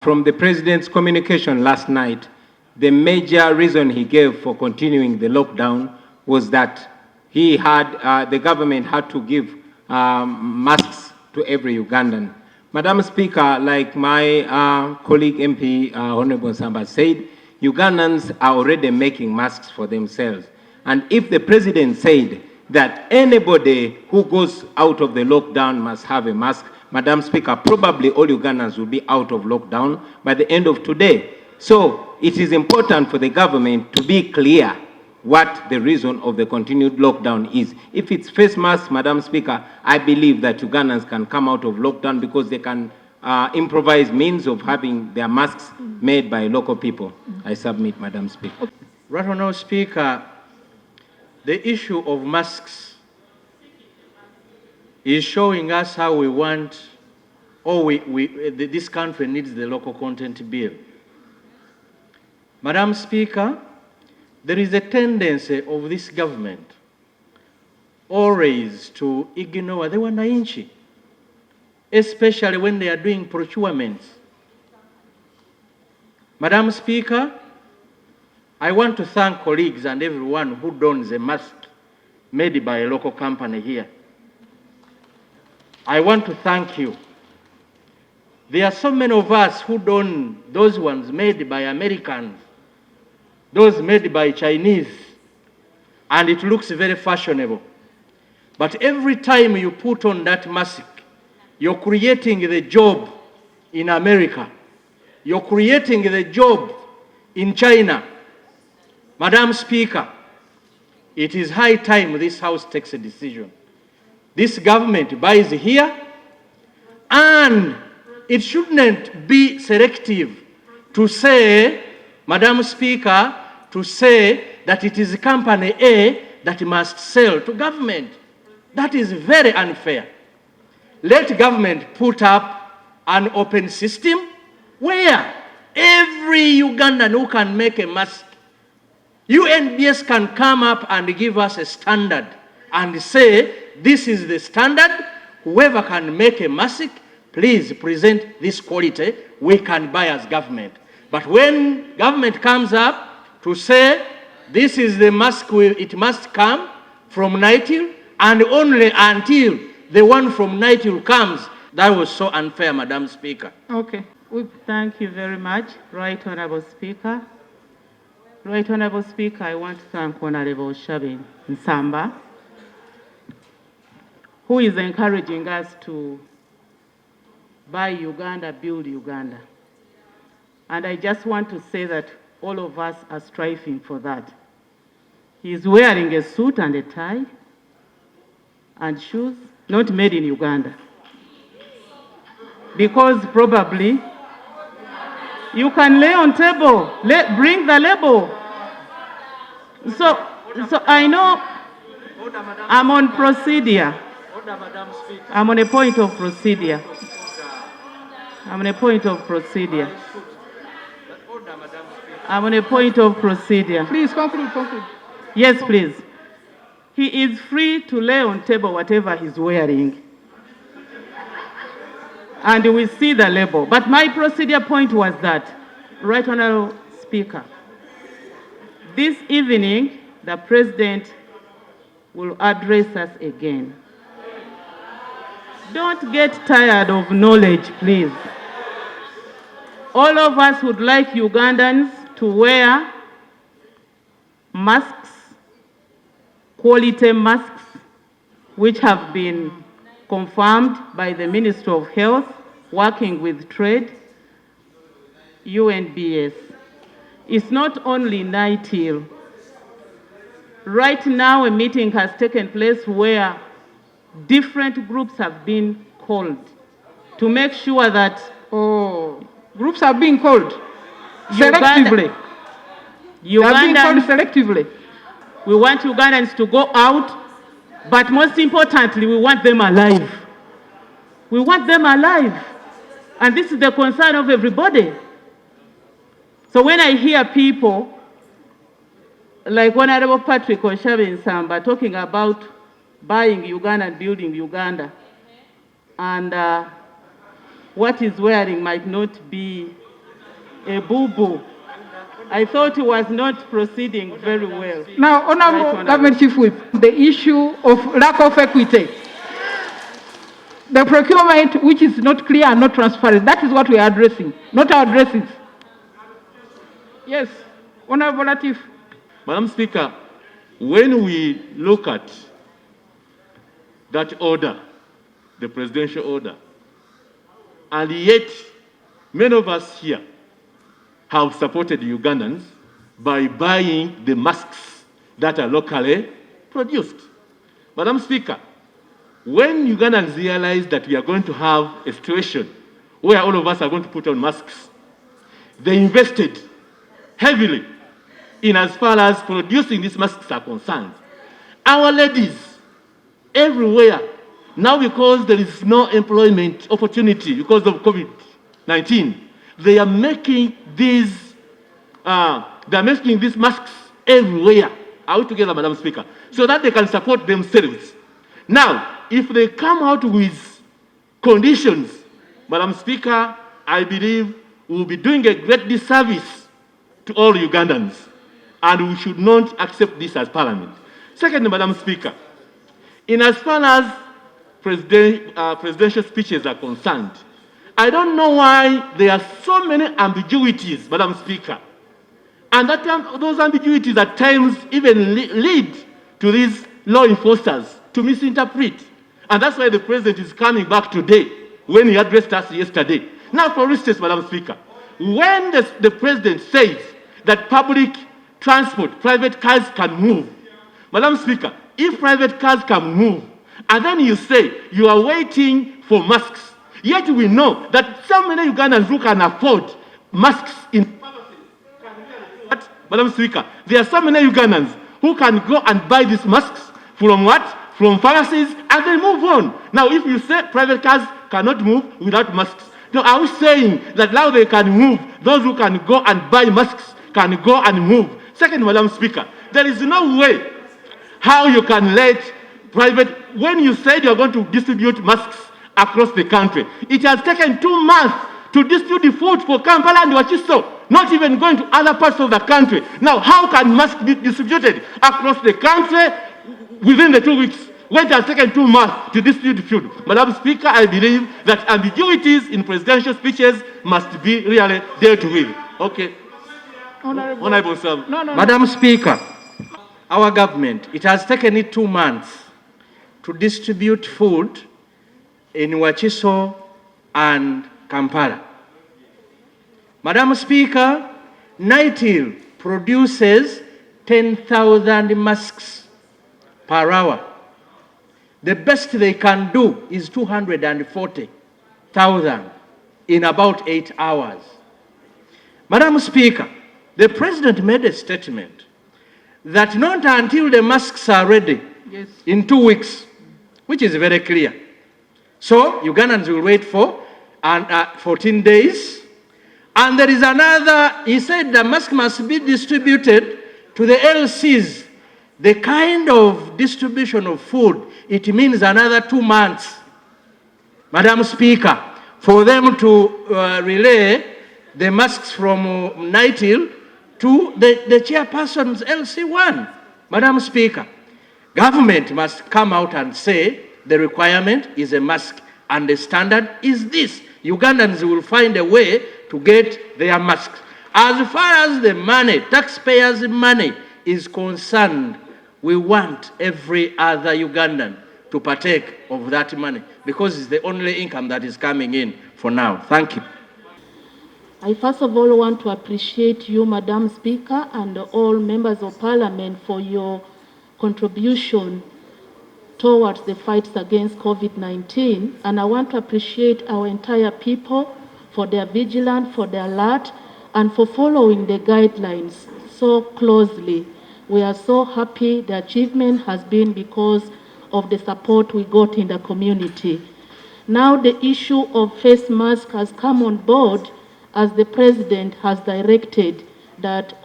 From the president's communication last night, the major reason he gave for continuing the lockdown was that the government had to give masks to every Ugandan. Madam Speaker, like my colleague MP, Honorable Samba said, Ugandans are already making masks for themselves. And if the president said that anybody who goes out of the lockdown must have a mask, Madam Speaker, probably all Ugandans will be out of lockdown by the end of today. So it is important for the government to be clear what the reason of the continued lockdown is. If it's face masks, Madam Speaker, I believe that Ugandans can come out of lockdown because they can improvise means of having their masks made by local people. I submit, Madam Speaker. Right now, Speaker, the issue of masks is showing us how we want, or this country needs the local content bill. Madam Speaker, there is a tendency of this government always to ignore the wananchi, especially when they are doing procurements. Madam Speaker, I want to thank colleagues and everyone who dons a mask made by a local company here. I want to thank you. There are so many of us who don those ones made by Americans, those made by Chinese, and it looks very fashionable. But every time you put on that mask, you're creating the job in America. You're creating the job in China. Madam Speaker, it is high time this House takes a decision. This government buys here, and it shouldn't be selective to say, Madam Speaker, to say that it is company A that must sell to government. That is very unfair. Let government put up an open system where every Ugandan who can make a mask, UNBS can come up and give us a standard and say, this is the standard. Whoever can make a mask, please present this quality. We can buy as government. But when government comes up to say, this is the mask, it must come from NITIL, and only until the one from NITIL comes, that was so unfair, Madam Speaker. Okay. Thank you very much, Right Honourable Speaker. Right Honourable Speaker, I want to thank Honourable Shabin Nsamba, who is encouraging us to buy Uganda, build Uganda. And I just want to say that all of us are striving for that. He's wearing a suit and a tie and shoes, not made in Uganda. Because probably you can lay on table, bring the label. So I know I'm on procedure. I'm on a point of procedure. I'm on a point of procedure. I'm on a point of procedure. Please conclude. Yes, please. He is free to lay on table whatever he's wearing. And we see the label. But my procedure point was that, Right Honourable Speaker, this evening the President will address us again. Don't get tired of knowledge, please. All of us would like Ugandans to wear masks, quality masks, which have been confirmed by the Ministry of Health, working with trade, UNBS. It's not only NITIL. Right now, a meeting has taken place where different groups have been called to make sure that groups are being called selectively. They are being called selectively. We want Ugandans to go out, but most importantly, we want them alive. We want them alive. And this is the concern of everybody. So when I hear people like Honourable Patrick Oshabe Nsamba talking about buying Uganda and building Uganda, and what he's wearing might not be a boo-boo. I thought he was not proceeding very well. Now, Honorable Government Chief Whip, the issue of lack of equity. The procurement which is not clear and not transparent, that is what we are addressing, not our addresses. Yes, Honorable Latif. Madam Speaker, when we look at that order, the presidential order, and yet many of us here have supported Ugandans by buying the masks that are locally produced. Madam Speaker, when Ugandans realize that we are going to have a situation where all of us are going to put on masks, they invested heavily in as far as producing these masks are concerned. Our ladies everywhere, now because there is no employment opportunity because of COVID-19, they are making these masks everywhere. Are we together, Madam Speaker? So that they can support themselves. Now, if they come out with conditions, Madam Speaker, I believe we will be doing a great disservice to all Ugandans, and we should not accept this as Parliament. Second, Madam Speaker, in as far as presidential speeches are concerned, I don't know why there are so many ambiguities, Madam Speaker, and that those ambiguities at times even lead to these law enforcers to misinterpret. And that's why the President is coming back today when he addressed us yesterday. Now, for instance, Madam Speaker, when the President says that public transport, private cars can move, Madam Speaker, if private cars can move, and then you say you are waiting for masks, yet we know that so many Ugandans who can afford masks in pharmacies can really what? Madam Speaker, there are so many Ugandans who can go and buy these masks from what? From pharmacies, and they move on. Now, if you say private cars cannot move without masks, no, are we saying that now they can move? Those who can go and buy masks can go and move. Second, Madam Speaker, there is no way how you can let private, when you said you're going to distribute masks across the country, it has taken 2 months to distribute the food for Kampala and Wachiso, not even going to other parts of the country. Now, how can masks be distributed across the country within the 2 weeks, when it has taken 2 months to distribute food? Madam Speaker, I believe that ambiguities in presidential speeches must be really dealt with. Okay. Honorable Sir. Madam Speaker, our government, it has taken it 2 months to distribute food in Wachiso and Kampala. Madam Speaker, NITIL produces 10,000 masks per hour. The best they can do is 240,000 in about 8 hours. Madam Speaker, the President made a statement that not until the masks are ready in 2 weeks, which is very clear. So Ugandans will wait for 14 days. And there is another, he said the mask must be distributed to the LCs. The kind of distribution of food, it means another 2 months, Madam Speaker, for them to relay the masks from NITIL to the chairperson's LC1. Madam Speaker, government must come out and say the requirement is a mask and the standard is this. Ugandans will find a way to get their masks. As far as the money, taxpayers' money is concerned, we want every other Ugandan to partake of that money because it's the only income that is coming in for now. Thank you. I first of all want to appreciate you, Madam Speaker, and all members of Parliament for your contribution towards the fight against COVID-19. And I want to appreciate our entire people for their vigilance, for their alert, and for following the guidelines so closely. We are so happy the achievement has been because of the support we got in the community. Now the issue of face mask has come on board as the President has directed that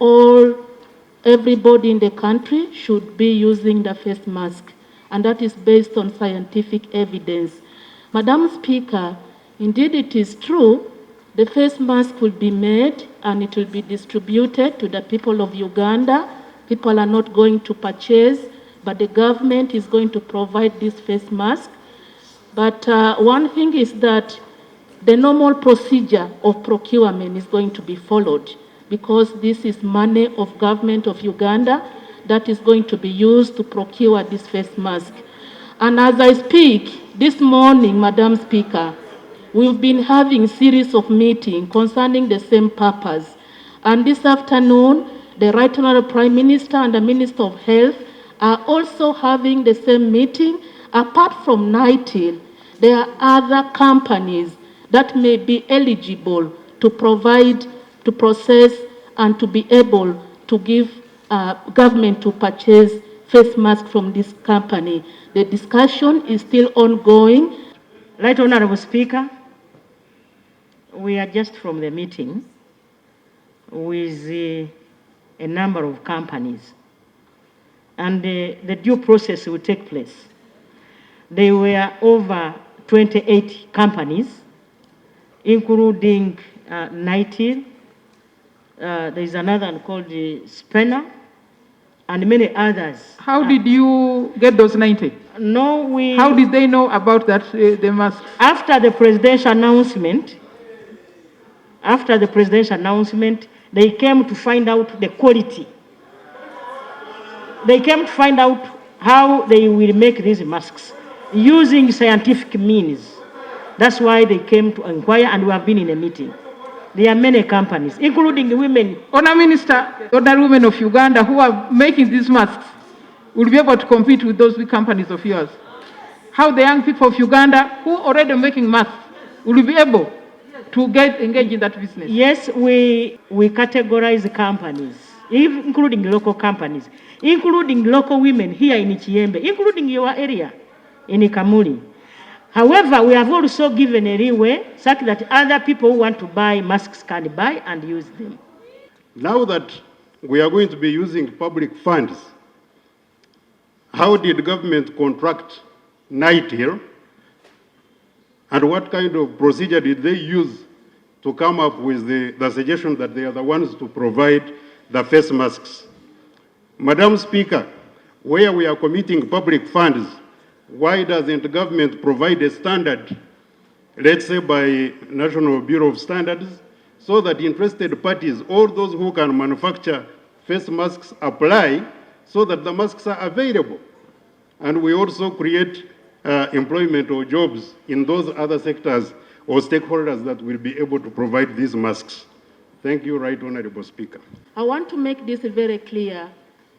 everybody in the country should be using the face mask, and that is based on scientific evidence. Madam Speaker, indeed it is true The face mask will be made and it will be distributed to the people of Uganda. People are not going to purchase, but the government is going to provide this face mask. But one thing is that the normal procedure of procurement is going to be followed because this is money of government of Uganda that is going to be used to procure this face mask. And as I speak, this morning, Madam Speaker, we've been having a series of meetings concerning the same purpose. And this afternoon, the Right Honourable Prime Minister and the Minister of Health are also having the same meeting. Apart from NITIL, there are other companies that may be eligible to provide, to process, and to be able to give government to purchase face masks from this company. The discussion is still ongoing. Right Honourable Speaker, we are just from the meeting with a number of companies, and the due process will take place. There were over 28 companies, including NITIL. There is another one called Spenner, and many others. How did you get those 90? No, How did they know about that, the masks? After the presidential announcement, they came to find out the quality. They came to find out how they will make these masks using scientific means. That's why they came to inquire, and we have been in a meeting. There are many companies, including women. Honour Minister, other women of Uganda who are making these masks will be able to compete with those big companies of yours. How the young people of Uganda who are already making masks will be able to get engaged in that business. Yes, we categorize companies, including local companies, including local women here in Chiembe, including your area in Ikamuli. However, we have also given a leeway such that other people who want to buy masks can buy and use them. Now that we are going to be using public funds, how did the government contract NITIL, and what kind of procedure did they use to come up with the suggestion that they are the ones to provide the face masks? Madam Speaker, where we are committing public funds, why doesn't the government provide a standard, let's say by National Bureau of Standards, so that interested parties, all those who can manufacture face masks, apply so that the masks are available? And we also create employment or jobs in those other sectors or stakeholders that will be able to provide these masks. Thank you, Right Honourable Speaker. I want to make this very clear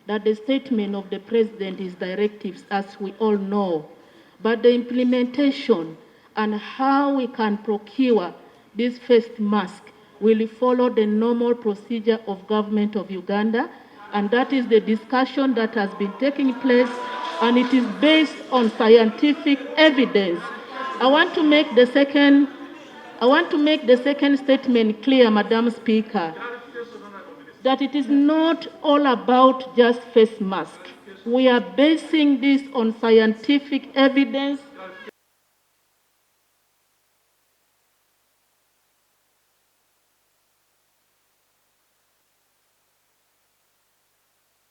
that the statement of the President is directives, as we all know, but the implementation and how we can procure this face mask will follow the normal procedure of government of Uganda, and that is the discussion that has been taking place, and it is based on scientific evidence. I want to make the second statement clear, Madam Speaker, that it is not all about just face mask. We are basing this on scientific evidence